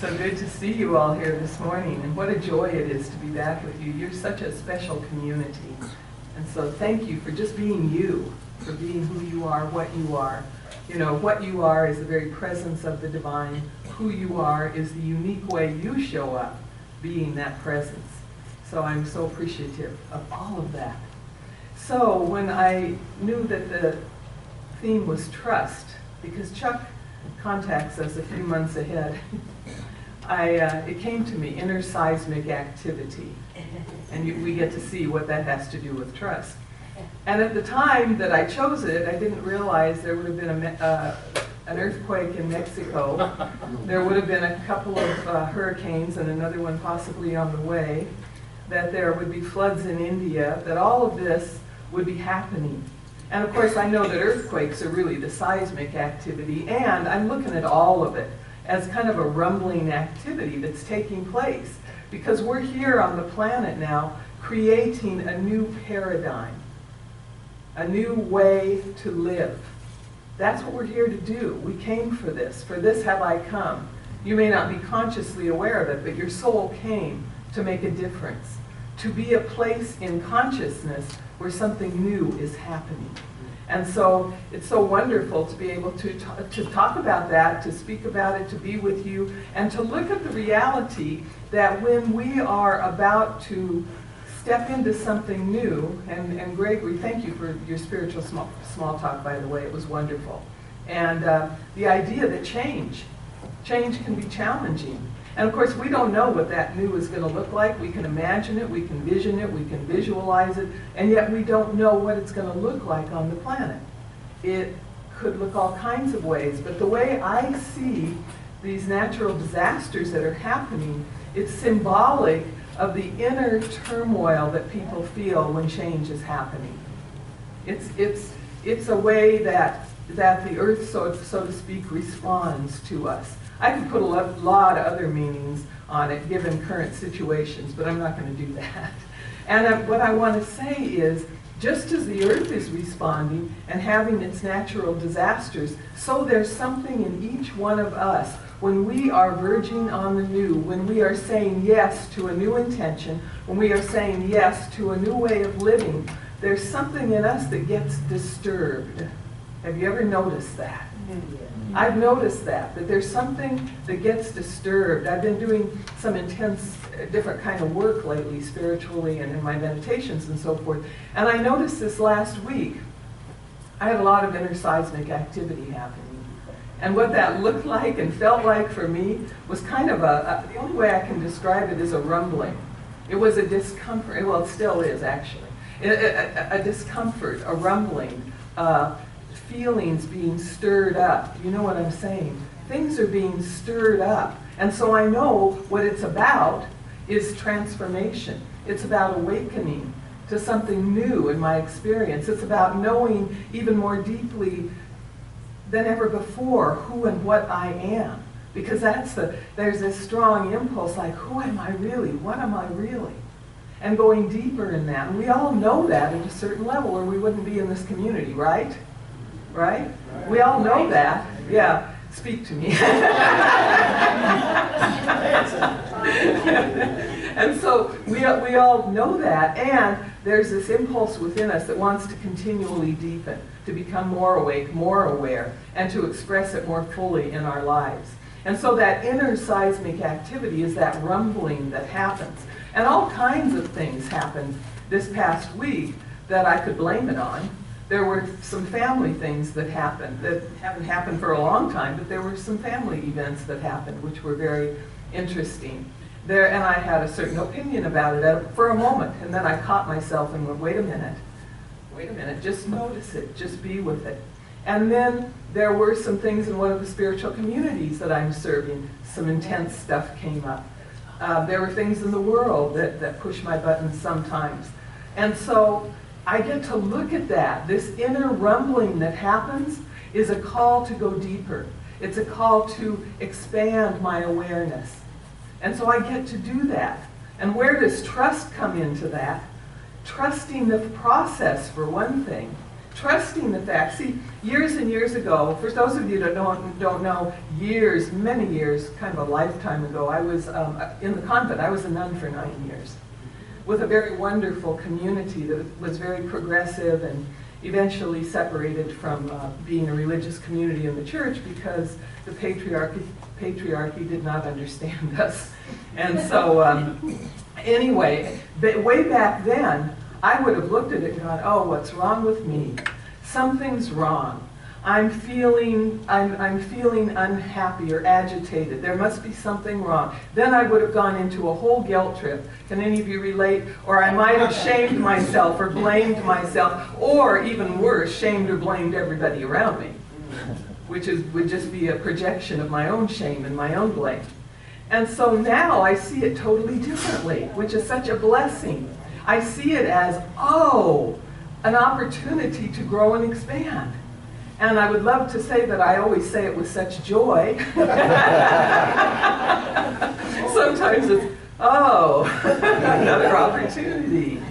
So good to see you all here this morning, and what a joy it is to be back with you. You're such a special community, and so thank you for just being you, for being who you are, what you are. You know, what you are is the very presence of the divine. Who you are is the unique way you show up, being that presence. So I'm so appreciative of all of that. So when I knew that the theme was trust, because Chuck contacts us a few months ahead, it came to me, inner seismic activity. And we get to see what that has to do with trust. And at the time that I chose it, I didn't realize there would have been an earthquake in Mexico. There would have been a couple of hurricanes and another one possibly on the way, that there would be floods in India, that all of this would be happening. And of course, I know that earthquakes are really the seismic activity, and I'm looking at all of it as kind of a rumbling activity that's taking place, because we're here on the planet now creating a new paradigm, a new way to live. That's what we're here to do. We came for this have I come. You may not be consciously aware of it, but your soul came to make a difference, to be a place in consciousness where something new is happening. And so it's so wonderful to be able to talk about that, to speak about it, to be with you, and to look at the reality that when we are about to step into something new, and Gregory, thank you for your spiritual small talk, by the way, it was wonderful. And the idea that change can be challenging. And of course, we don't know what that new is going to look like. We can imagine it, we can vision it, we can visualize it, and yet we don't know what it's going to look like on the planet. It could look all kinds of ways, but the way I see these natural disasters that are happening, it's symbolic of the inner turmoil that people feel when change is happening. It's a way that the earth, so to speak, responds to us. I could put a lot of other meanings on it given current situations, but I'm not going to do that. And what I want to say is, just as the earth is responding and having its natural disasters, so there's something in each one of us when we are verging on the new, when we are saying yes to a new intention, when we are saying yes to a new way of living, there's something in us that gets disturbed. Have you ever noticed that? I've noticed that there's something that gets disturbed. I've been doing some intense, different kind of work lately, spiritually and in my meditations and so forth. And I noticed this last week. I had a lot of inner seismic activity happening. And what that looked like and felt like for me was kind of the only way I can describe it is a rumbling. It was a discomfort, well, it still is actually. A discomfort, a rumbling, feelings being stirred up. You know what I'm saying? Things are being stirred up. And so I know what it's about is transformation. It's about awakening to something new in my experience. It's about knowing even more deeply than ever before who and what I am. Because there's this strong impulse like, who am I really? What am I really? And going deeper in that. And we all know that at a certain level or we wouldn't be in this community, right? Right? We all know that. Yeah, speak to me. And so we all know that, and there's this impulse within us that wants to continually deepen, to become more awake, more aware, and to express it more fully in our lives. And so that inner seismic activity is that rumbling that happens. And all kinds of things happened this past week that I could blame it on. There were some family things that happened that haven't happened for a long time, but there were some family events that happened which were very interesting. And I had a certain opinion about it for a moment, and then I caught myself and went, wait a minute, just notice it, just be with it. And then there were some things in one of the spiritual communities that I'm serving, some intense stuff came up. There were things in the world that push my buttons sometimes. And so I get to look at that. This inner rumbling that happens is a call to go deeper. It's a call to expand my awareness. And so I get to do that. And where does trust come into that? Trusting the process, for one thing. Trusting the fact. See, Years and years ago, for those of you that don't know, years, many years, kind of a lifetime ago, I was in the convent. I was a nun for 9 years with a very wonderful community that was very progressive and eventually separated from being a religious community in the church because the patriarchy did not understand us. And so anyway, but way back then, I would have looked at it and gone, oh, what's wrong with me? Something's wrong. I'm feeling unhappy or agitated. There must be something wrong. Then I would have gone into a whole guilt trip. Can any of you relate? Or I might have shamed myself or blamed myself, or even worse, shamed or blamed everybody around me, which would just be a projection of my own shame and my own blame. And so now I see it totally differently, which is such a blessing. I see it as, oh, an opportunity to grow and expand. And I would love to say that I always say it with such joy. Sometimes it's, oh, another opportunity,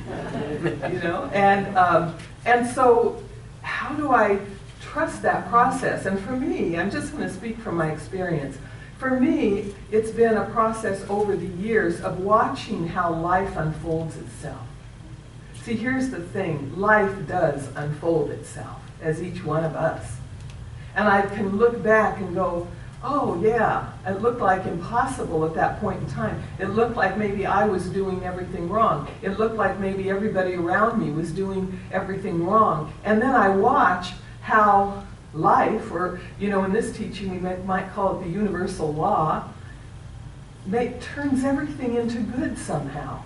you know? And so how do I trust that process? And for me, I'm just going to speak from my experience. For me, it's been a process over the years of watching how life unfolds itself. See, here's the thing. Life does unfold itself as each one of us. And I can look back and go, oh yeah, it looked like impossible at that point in time. It looked like maybe I was doing everything wrong. It looked like maybe everybody around me was doing everything wrong. And then I watch how life, or you know, in this teaching we might call it the universal law, turns everything into good somehow.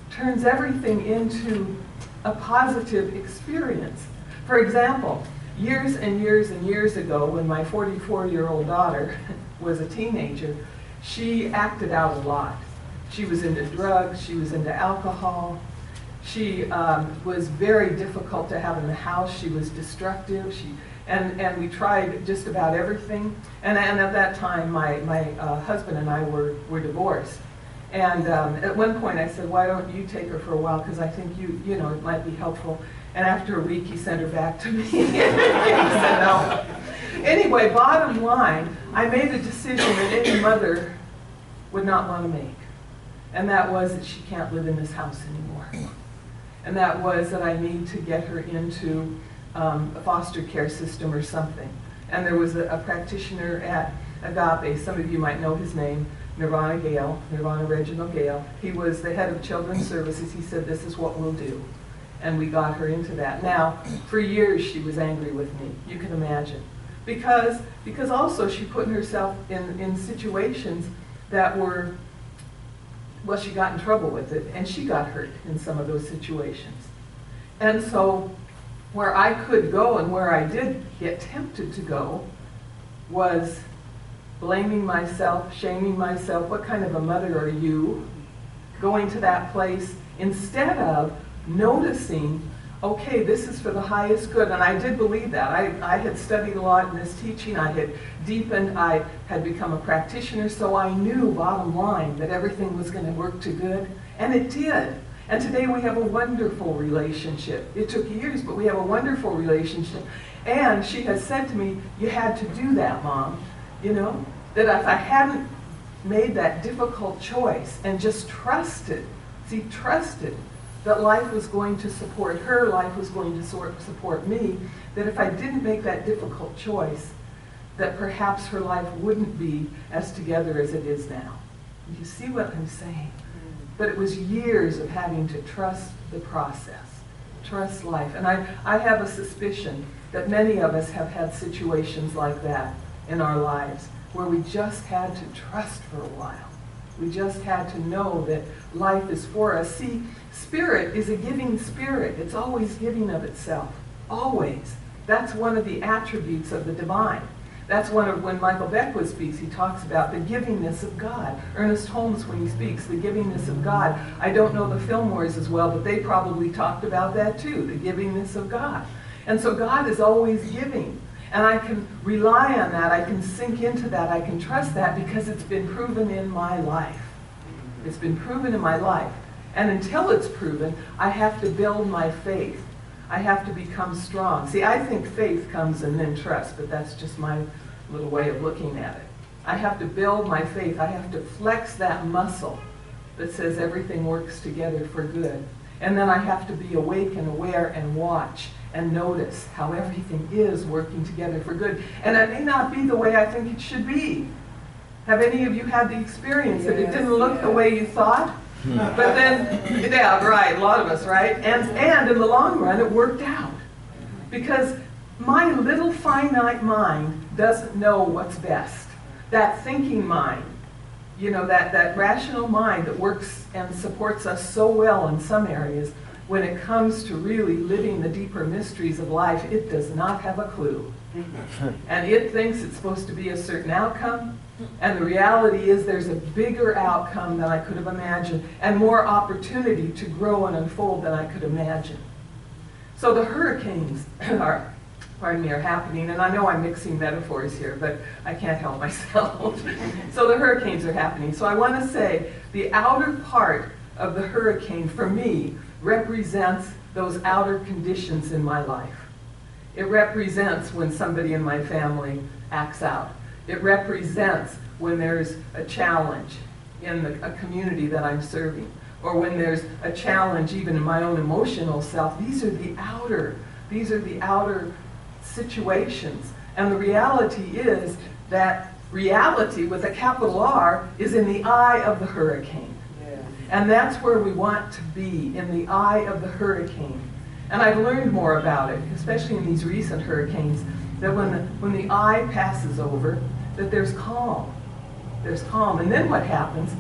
Turns everything into a positive experience. For example, years and years and years ago, when my 44-year-old daughter was a teenager, she acted out a lot. She was into drugs, she was into alcohol, she was very difficult to have in the house, she was destructive, and we tried just about everything. And at that time, my husband and I were divorced. And at one point I said, why don't you take her for a while, because I think you know, it might be helpful. And after a week he sent her back to me. He said no. Anyway, bottom line, I made a decision that any mother would not want to make. And that was that she can't live in this house anymore. And that was that I need to get her into a foster care system or something. And there was a practitioner at Agape, some of you might know his name, Nirvana Reginald Gale. He was the head of Children's Services. He said, this is what we'll do. And we got her into that. Now, for years she was angry with me, you can imagine. Because also she put herself in situations that were, well, she got in trouble with it, and she got hurt in some of those situations. And so where I could go and where I did get tempted to go was blaming myself, shaming myself. What kind of a mother are you? Going to that place instead of noticing, okay, this is for the highest good. And I did believe that. I had studied a lot in this teaching. I had deepened. I had become a practitioner. So I knew, bottom line, that everything was going to work to good. And it did. And today we have a wonderful relationship. It took years, but we have a wonderful relationship. And she has said to me, you had to do that, Mom. You know, that if I hadn't made that difficult choice and just trusted that life was going to support her, life was going to support me, that if I didn't make that difficult choice, that perhaps her life wouldn't be as together as it is now. You see what I'm saying? But it was years of having to trust the process, trust life. And I have a suspicion that many of us have had situations like that in our lives, where we just had to trust for a while. We just had to know that life is for us. See, spirit is a giving spirit. It's always giving of itself, always. That's one of the attributes of the divine. That's one of, when Michael Beckwith speaks, he talks about the givingness of God. Ernest Holmes, when he speaks, the givingness of God. I don't know the Fillmores as well, but they probably talked about that too, the givingness of God. And so God is always giving. And I can rely on that, I can sink into that, I can trust that because it's been proven in my life. It's been proven in my life. And until it's proven, I have to build my faith. I have to become strong. See, I think faith comes and then trust, but that's just my little way of looking at it. I have to build my faith. I have to flex that muscle that says everything works together for good. And then I have to be awake and aware and watch and notice how everything is working together for good. And it may not be the way I think it should be. Have any of you had the experience that it didn't look the way you thought? But then, yeah, right, a lot of us, right? And in the long run, it worked out. Because my little finite mind doesn't know what's best. That thinking mind, you know, that rational mind that works and supports us so well in some areas, when it comes to really living the deeper mysteries of life, it does not have a clue. And it thinks it's supposed to be a certain outcome, and the reality is there's a bigger outcome than I could have imagined, and more opportunity to grow and unfold than I could imagine. So the hurricanes are happening, and I know I'm mixing metaphors here, but I can't help myself. So the hurricanes are happening. So I want to say the outer part of the hurricane, for me, represents those outer conditions in my life. It represents when somebody in my family acts out. It represents when there's a challenge in a community that I'm serving, or when there's a challenge even in my own emotional self. These are the outer situations. And the reality is that reality with a capital R is in the eye of the hurricane. Yeah. And that's where we want to be, in the eye of the hurricane. And I've learned more about it, especially in these recent hurricanes, that when the eye passes over, that there's calm. There's calm. And then what happens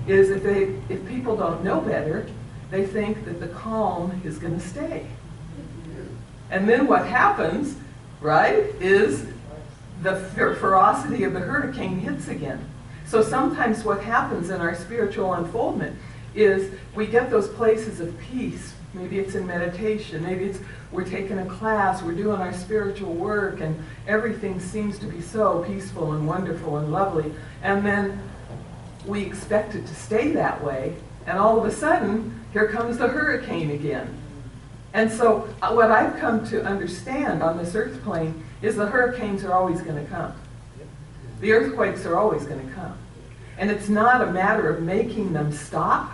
is if people don't know better, they think that the calm is going to stay. And then what happens, right, is the ferocity of the hurricane hits again. So sometimes what happens in our spiritual unfoldment is we get those places of peace. Maybe it's in meditation, maybe it's we're taking a class, we're doing our spiritual work, and everything seems to be so peaceful and wonderful and lovely. And then we expect it to stay that way, and all of a sudden, here comes the hurricane again. And so what I've come to understand on this earth plane is the hurricanes are always going to come. The earthquakes are always going to come. And it's not a matter of making them stop.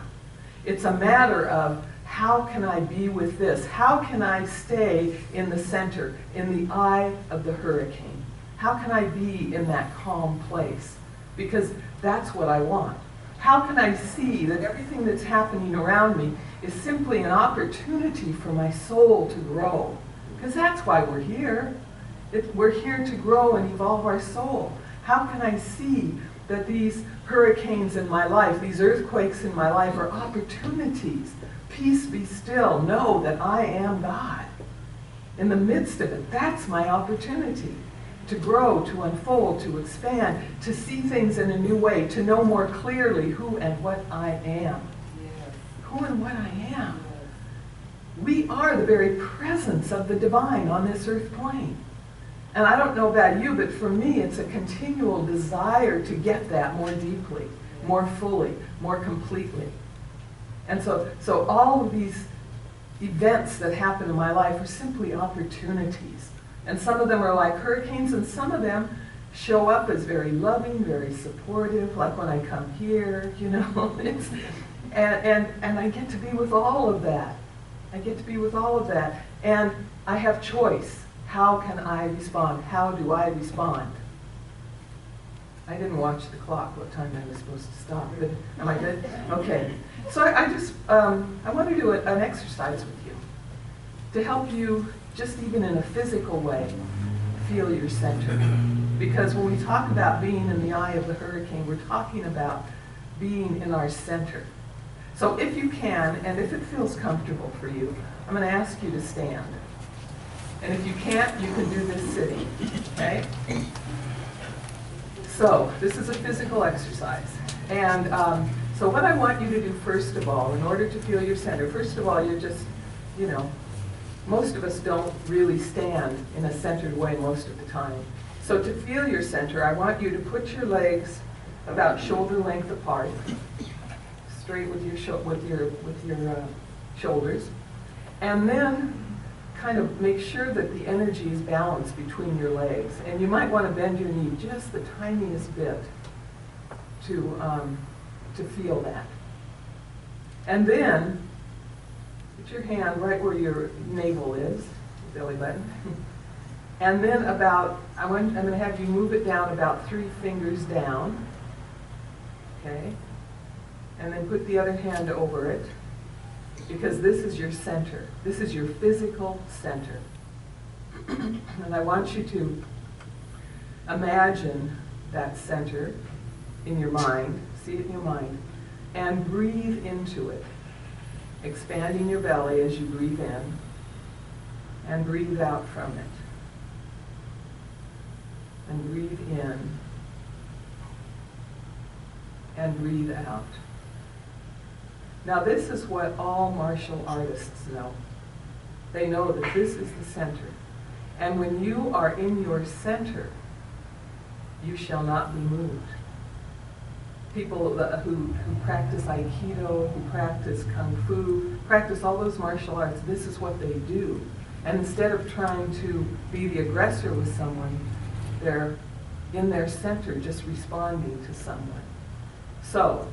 It's a matter of how can I be with this? How can I stay in the center, in the eye of the hurricane? How can I be in that calm place? Because that's what I want. How can I see that everything that's happening around me is simply an opportunity for my soul to grow? Because that's why we're here. We're here to grow and evolve our soul. How can I see that these hurricanes in my life, these earthquakes in my life are opportunities? Peace be still. Know that I am God. In the midst of it, that's my opportunity to grow, to unfold, to expand, to see things in a new way, to know more clearly who and what I am. Yes. Who and what I am. We are the very presence of the divine on this earth plane. And I don't know about you, but for me, it's a continual desire to get that more deeply, more fully, more completely. And so all of these events that happen in my life are simply opportunities. And some of them are like hurricanes, and some of them show up as very loving, very supportive, like when I come here, you know. And I get to be with all of that. I get to be with all of that. And I have choice. How can I respond? How do I respond? I didn't watch the clock, what time I was supposed to stop. But am I good? Okay. So I want to do an exercise with you to help you, just even in a physical way, feel your center. Because when we talk about being in the eye of the hurricane, we're talking about being in our center. So if you can, and if it feels comfortable for you, I'm going to ask you to stand. And if you can't, you can do this sitting, okay? So this is a physical exercise. And so what I want you to do first of all, in order to feel your center, first of all, you're just, you know, most of us don't really stand in a centered way most of the time. So to feel your center, I want you to put your legs about shoulder length apart, straight with your shoulders, and then kind of make sure that the energy is balanced between your legs. And you might want to bend your knee just the tiniest bit to feel that. And then, put your hand right where your navel is, belly button. And then I'm going to have you move it down about 3 fingers down. Okay? And then put the other hand over it, because this is your center. This is your physical center. And I want you to imagine that center in your mind, see it in your mind, and breathe into it, expanding your belly as you breathe in, and breathe out from it. And breathe in, and breathe out. Now this is what all martial artists know. They know that this is the center. And when you are in your center, you shall not be moved. People who practice Aikido, who practice Kung Fu, practice all those martial arts, this is what they do. And instead of trying to be the aggressor with someone, they're in their center just responding to someone. So,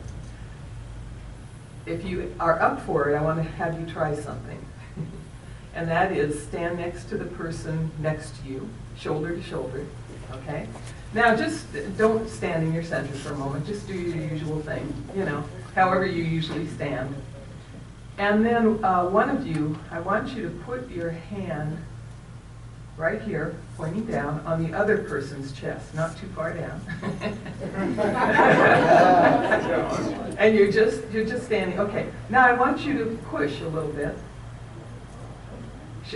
if you are up for it, I want to have you try something. And that is stand next to the person next to you, shoulder to shoulder, okay? Now just don't stand in your center for a moment, just do your usual thing, you know, however you usually stand. And then one of you, I want you to put your hand right here, pointing down on the other person's chest, not too far down. And you're just standing. Okay. Now I want you to push a little bit.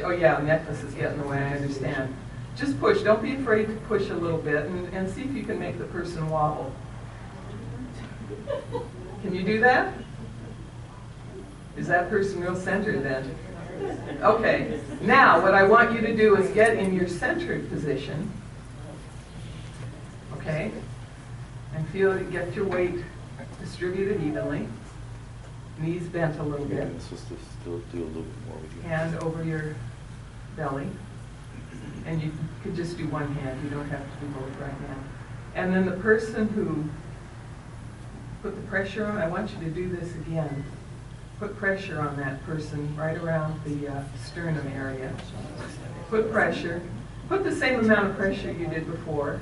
Oh yeah, necklaces get in the way, I understand. Just push. Don't be afraid to push a little bit and see if you can make the person wobble. Can you do that? Is that person real centered then? Okay. Now, what I want you to do is get in your centered position. Okay? And feel it, get your weight distributed evenly. Knees bent a little bit. Yeah, it's just to still do a little bit more with you. Hand over your belly. And you could just do one hand. You don't have to do both right now. And then the person who put the pressure on, I want you to do this again. Put pressure on that person right around the sternum area. Put pressure. Put the same amount of pressure you did before.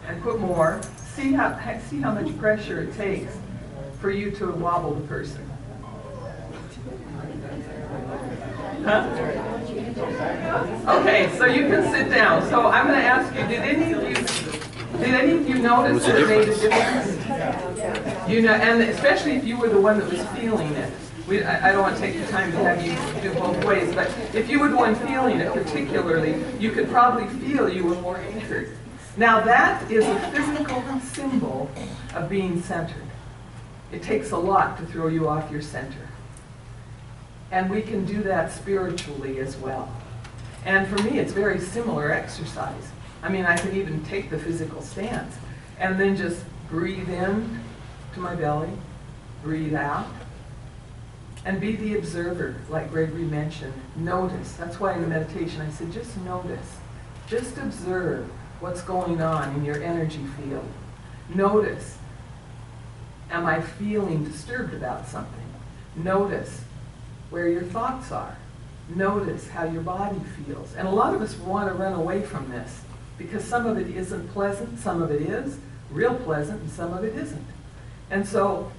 And put more. See how much pressure it takes for you to wobble the person. Huh? Okay, so you can sit down. So I'm going to ask you, did any of you notice that it made a difference? You know, and especially if you were the one that was feeling it. I don't want to take the time to have you do both ways, but if you were the one feeling it particularly, you could probably feel you were more anchored. Now that is a physical symbol of being centered. It takes a lot to throw you off your center. And we can do that spiritually as well. And for me, it's very similar exercise. I mean, I can even take the physical stance and then just breathe in to my belly, breathe out, and be the observer, like Gregory mentioned. Notice. That's why in the meditation I said, just notice. Just observe what's going on in your energy field. Notice. Am I feeling disturbed about something? Notice where your thoughts are. Notice how your body feels. And a lot of us want to run away from this because some of it isn't pleasant, some of it is real pleasant, and some of it isn't. And so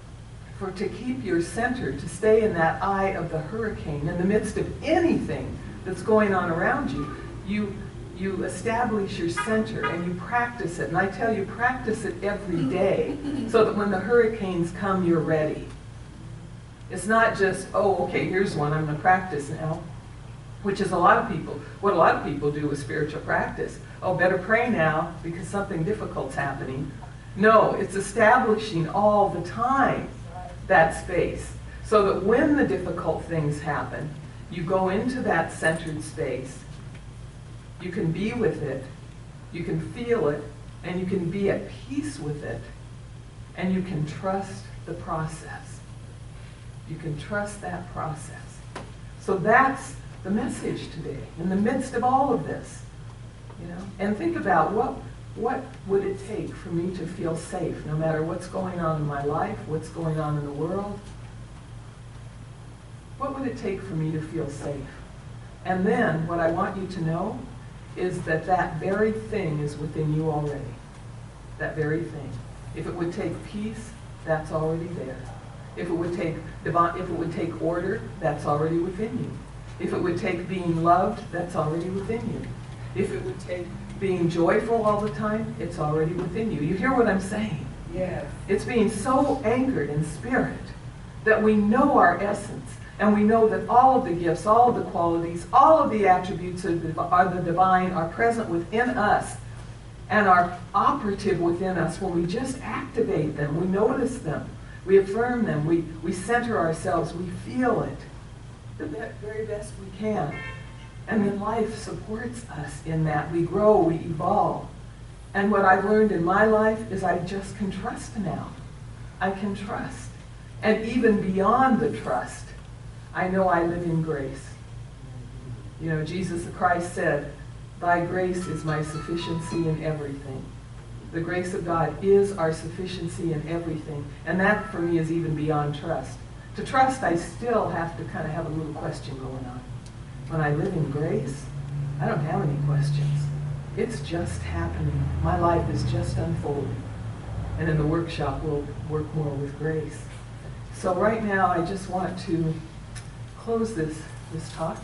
to keep your center, to stay in that eye of the hurricane, in the midst of anything that's going on around you, you establish your center and you practice it. And I tell you, practice it every day so that when the hurricanes come, you're ready. It's not just, oh, okay, here's one, I'm going to practice now, which is what a lot of people do with spiritual practice. Oh, better pray now because something difficult's happening. No, it's establishing all the time that space so that when the difficult things happen, you go into that centered space. You can be with it, you can feel it, and you can be at peace with it, and you can trust the process. You can trust that process. So that's the message today, in the midst of all of this. And think about what would it take for me to feel safe, no matter what's going on in my life, what's going on in the world. What would it take for me to feel safe? And then what I want you to know is that that very thing is within you already. That very thing. If it would take peace, that's already there. If it would take order, that's already within you. If it would take being loved, that's already within you. If it would take being joyful all the time, it's already within you. You hear what I'm saying? Yes. It's being so anchored in spirit that we know our essence, and we know that all of the gifts, all of the qualities, all of the attributes of the divine are present within us and are operative within us when we just activate them, we notice them, we affirm them, we center ourselves, we feel it the very best we can. And then life supports us in that. We grow, we evolve. And what I've learned in my life is I just can trust now. I can trust. And even beyond the trust, I know I live in grace. Jesus Christ said, "Thy grace is my sufficiency in everything." The grace of God is our sufficiency in everything. And that for me is even beyond trust. To trust, I still have to kind of have a little question going on. When I live in grace, I don't have any questions. It's just happening. My life is just unfolding. And in the workshop, we'll work more with grace. So right now, I just want to close this talk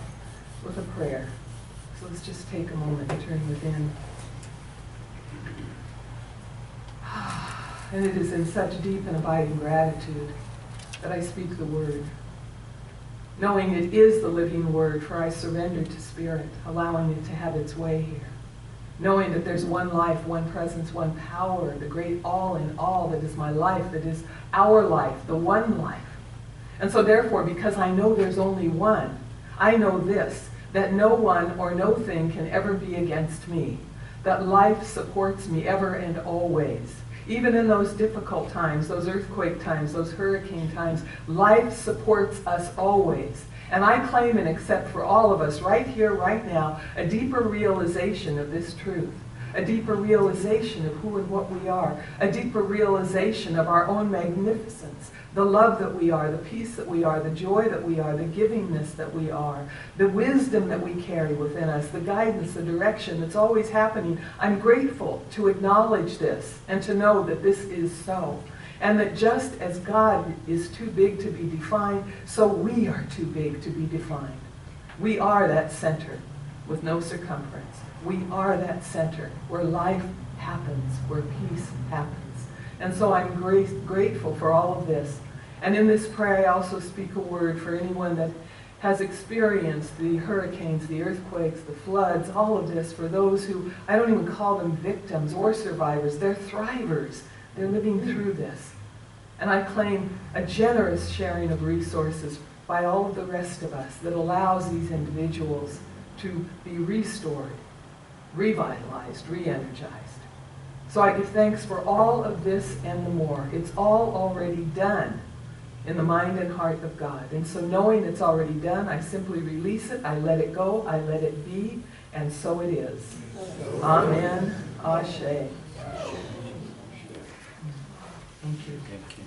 with a prayer. So let's just take a moment and turn within. And it is in such deep and abiding gratitude that I speak the word, knowing it is the living word, for I surrender to spirit, allowing it to have its way here. Knowing that there's one life, one presence, one power, the great all in all that is my life, that is our life, the one life. And so therefore, because I know there's only one, I know this, that no one or no thing can ever be against me, that life supports me ever and always. Even in those difficult times, those earthquake times, those hurricane times, life supports us always. And I claim and accept for all of us right here, right now, a deeper realization of this truth, a deeper realization of who and what we are, a deeper realization of our own magnificence, the love that we are, the peace that we are, the joy that we are, the givingness that we are, the wisdom that we carry within us, the guidance, the direction that's always happening. I'm grateful to acknowledge this and to know that this is so. And that just as God is too big to be defined, so we are too big to be defined. We are that center with no circumference. We are that center where life happens, where peace happens. And so I'm grateful for all of this. And in this prayer, I also speak a word for anyone that has experienced the hurricanes, the earthquakes, the floods, all of this, for those who, I don't even call them victims or survivors, they're thrivers. They're living through this. And I claim a generous sharing of resources by all of the rest of us that allows these individuals to be restored, revitalized, re-energized. So I give thanks for all of this and the more. It's all already done in the mind and heart of God. And so knowing it's already done, I simply release it, I let it go, I let it be, and so it is. Amen. Ashe. Thank you. Thank you.